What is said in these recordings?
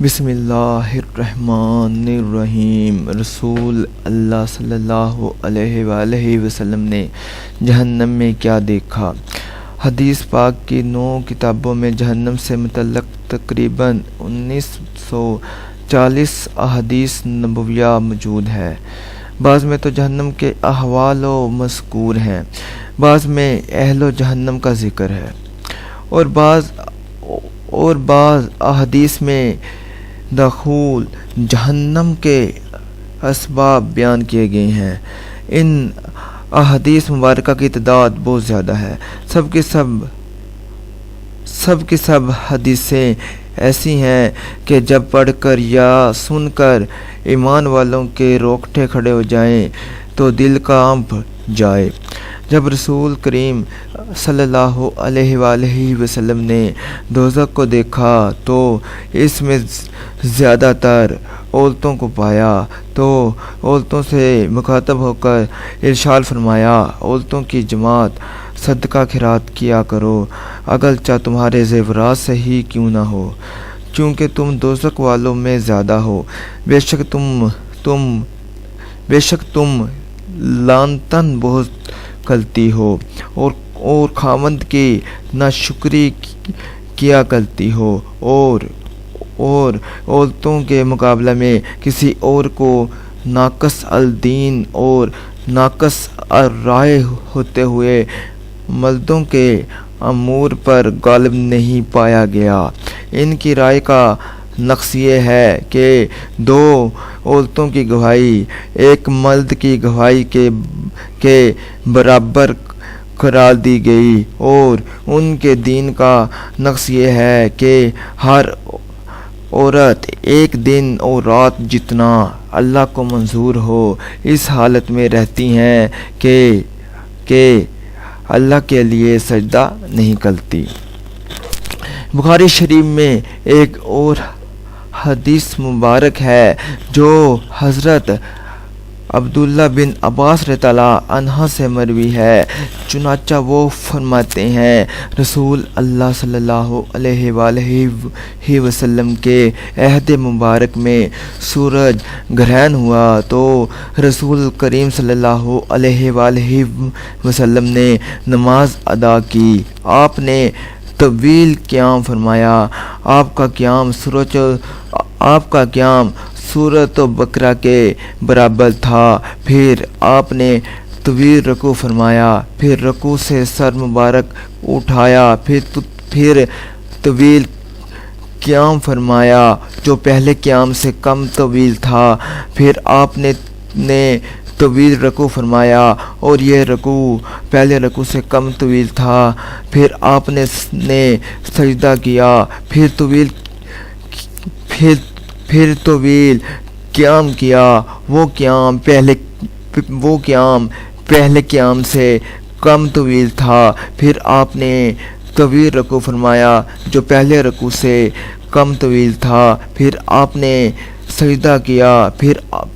بسم اللہ الرحمن الرحیم۔ رسول اللہ صلی اللہ علیہ وآلہ وسلم نے جہنم میں کیا دیکھا؟ حدیث پاک کی 9 کتابوں میں جہنم سے متعلق تقریباً 1940 احادیث نبویہ موجود ہے۔ بعض میں تو جہنم کے احوال و مذکور ہیں، بعض میں اہل و جہنم کا ذکر ہے، اور بعض احادیث میں دخول جہنم کے اسباب بیان کیے گئے ہیں۔ ان احادیث مبارکہ کی تعداد بہت زیادہ ہے۔ سب کی سب حدیثیں ایسی ہیں کہ جب پڑھ کر یا سن کر ایمان والوں کے روکٹے کھڑے ہو جائیں تو دل کانپ جائے۔ جب رسول کریم صلی اللہ علیہ وآلہ وسلم نے دوزخ کو دیکھا تو اس میں زیادہ تر عورتوں کو پایا، تو عورتوں سے مخاطب ہو کر ارشاد فرمایا، عورتوں کی جماعت صدقہ خیرات کیا کرو، اگرچہ تمہارے زیورات سے ہی کیوں نہ ہو، کیونکہ تم دوزخ والوں میں زیادہ ہو۔ بے شک تم لعنتاً بہت کرتی ہو اور خاوند کی ناشکری کیا کرتی ہو، اور عورتوں کے مقابلے میں کسی اور کو ناقص الدین اور ناقص الرائے ہوتے ہوئے مردوں کے امور پر غالب نہیں پایا گیا۔ ان کی رائے کا نقص یہ ہے کہ 2 عورتوں کی گواہی ایک مرد کی گواہی کے برابر قرار دی گئی، اور ان کے دین کا نقص یہ ہے کہ ہر عورت ایک دن اور رات جتنا اللہ کو منظور ہو اس حالت میں رہتی ہیں کہ اللہ کے لیے سجدہ نہیں کرتی۔ بخاری شریف میں ایک اور حدیث مبارک ہے جو حضرت عبداللہ بن عباس رضی اللہ عنہ سے مروی ہے۔ چنانچہ وہ فرماتے ہیں، رسول اللہ صلی اللہ علیہ وآلہ وسلم کے عہد مبارک میں سورج گرہن ہوا تو رسول کریم صلی اللہ علیہ وآلہ وسلم نے نماز ادا کی۔ آپ نے طویل قیام فرمایا۔ آپ کا قیام سورۃ بقرہ کے برابر تھا۔ پھر آپ نے طویل رکوع فرمایا، پھر رکوع سے سر مبارک اٹھایا، پھر طویل قیام فرمایا جو پہلے قیام سے کم طویل تھا، پھر آپ نے طویل رکوع فرمایا اور یہ رکوع پہلے رکوع سے کم طویل تھا، پھر آپ نے سجدہ کیا، پھر طویل قیام کیا۔ وہ قیام پہلے قیام سے کم طویل تھا، پھر آپ نے طویل رکوع فرمایا جو پہلے رکوع سے کم طویل تھا، پھر آپ نے سجدہ کیا،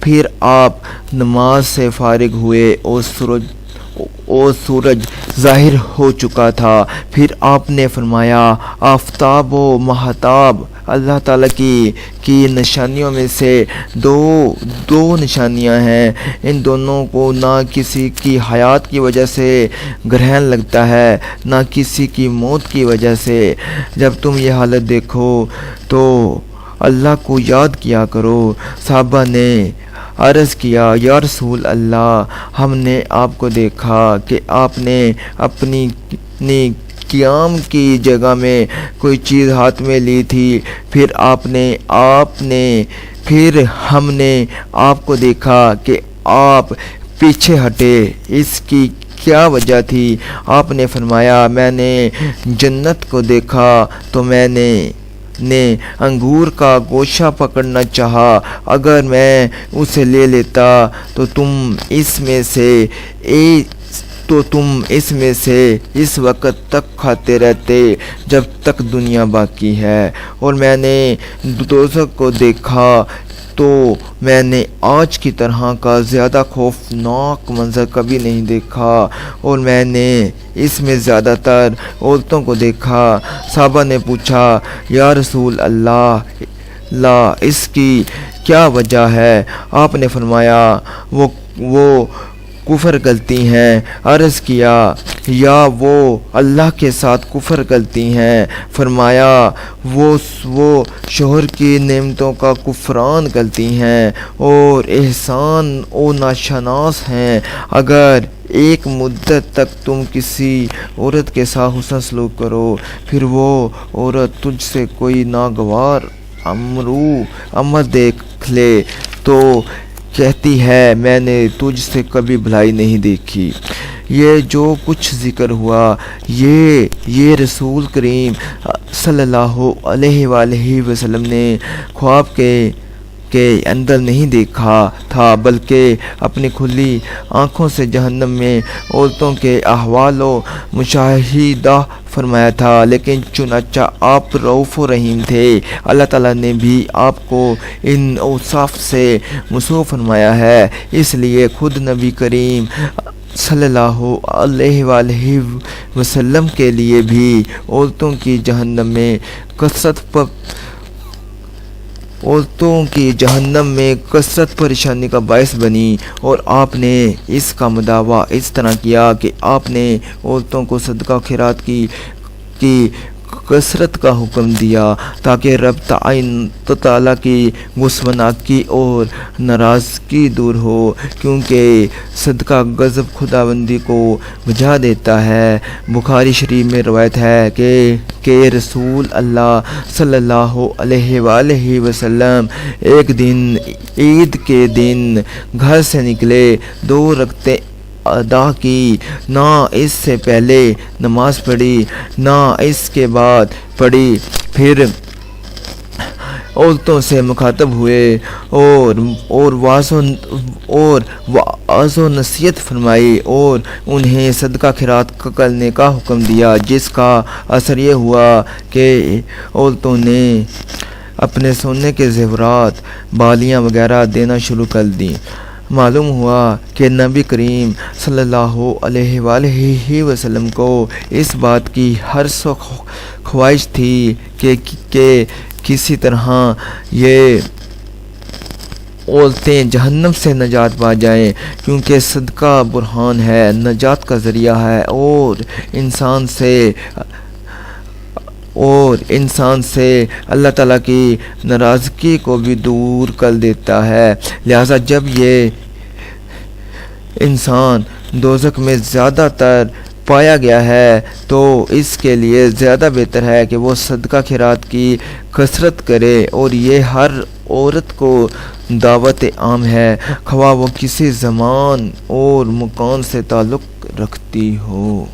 پھر آپ نماز سے فارغ ہوئے اور سورج ظاہر ہو چکا تھا۔ پھر آپ نے فرمایا، آفتاب و ماہتاب اللہ تعالیٰ کی نشانیوں میں سے دو نشانیاں ہیں، ان دونوں کو نہ کسی کی حیات کی وجہ سے گرہن لگتا ہے نہ کسی کی موت کی وجہ سے۔ جب تم یہ حالت دیکھو تو اللہ کو یاد کیا کرو۔ صحابہ نے عرض کیا، یا رسول اللہ، ہم نے آپ کو دیکھا کہ آپ نے اپنی قیام کی جگہ میں کوئی چیز ہاتھ میں لی تھی، پھر ہم نے آپ کو دیکھا کہ آپ پیچھے ہٹے، اس کی کیا وجہ تھی؟ آپ نے فرمایا، میں نے جنت کو دیکھا تو میں نے انگور کا گوشہ پکڑنا چاہا، اگر میں اسے لے لیتا تو تم اس میں سے اس وقت تک کھاتے رہتے جب تک دنیا باقی ہے، اور میں نے دوزخ کو دیکھا تو میں نے آج کی طرح کا زیادہ خوفناک منظر کبھی نہیں دیکھا، اور میں نے اس میں زیادہ تر عورتوں کو دیکھا۔ صحابہ نے پوچھا، یا رسول اللہ، لا اس کی کیا وجہ ہے؟ آپ نے فرمایا وہ کفر کرتی ہیں۔ عرض کیا یا وہ اللہ کے ساتھ کفر کرتی ہیں؟ فرمایا وہ شوہر کی نعمتوں کا کفران کرتی ہیں اور احسان و ناشناس ہیں۔ اگر ایک مدت تک تم کسی عورت کے ساتھ حسن سلوک کرو، پھر وہ عورت تجھ سے کوئی ناگوار امر دیکھ لے تو کہتی ہے میں نے تجھ سے کبھی بھلائی نہیں دیکھی۔ یہ جو کچھ ذکر ہوا یہ رسول کریم صلی اللہ علیہ وآلہ وسلم نے خواب کے اندر نہیں دیکھا تھا، بلکہ اپنی کھلی آنکھوں سے جہنم میں عورتوں کے احوال و مشاہدہ فرمایا تھا۔ لیکن چنانچہ آپ رؤوف و رحیم تھے، اللہ تعالیٰ نے بھی آپ کو ان اوصاف سے موصوف فرمایا ہے، اس لیے خود نبی کریم صلی اللہ علیہ وآلہ وسلم کے لیے بھی عورتوں کی جہنم میں کثرت پریشانی کا باعث بنی، اور آپ نے اس کا مداوع اس طرح کیا کہ آپ نے عورتوں کو صدقہ خیرات کی کثرت کا حکم دیا تاکہ رب تعالیٰ کی غصبناکی اور ناراضگی دور ہو، کیونکہ صدقہ غضب خداوندی کو بجھا دیتا ہے۔ بخاری شریف میں روایت ہے کہ رسول اللہ صلی اللہ علیہ وآلہ وسلم ایک دن عید کے دن گھر سے نکلے، 2 رکعتیں ادا کی، نہ اس سے پہلے نماز پڑھی نہ اس کے بعد پڑھی، پھر عورتوں سے مخاطب ہوئے اور واعظ و نصیحت فرمائی اور انہیں صدقہ خیرات کرنے کا حکم دیا، جس کا اثر یہ ہوا کہ عورتوں نے اپنے سونے کے زیورات، بالیاں وغیرہ دینا شروع کر دیں۔ معلوم ہوا کہ نبی کریم صلی اللہ علیہ وآلہ وسلم کو اس بات کی حرص و خواہش تھی کہ کسی طرح یہ عورتیں جہنم سے نجات پا جائیں، کیونکہ صدقہ برہان ہے، نجات کا ذریعہ ہے اور انسان سے اللہ تعالیٰ کی ناراضگی کو بھی دور کر دیتا ہے۔ لہٰذا جب یہ انسان دوزخ میں زیادہ تر پایا گیا ہے تو اس کے لیے زیادہ بہتر ہے کہ وہ صدقہ خیرات کی کثرت کرے، اور یہ ہر عورت کو دعوت عام ہے، خواہ وہ کسی زمان اور مکان سے تعلق رکھتی ہو۔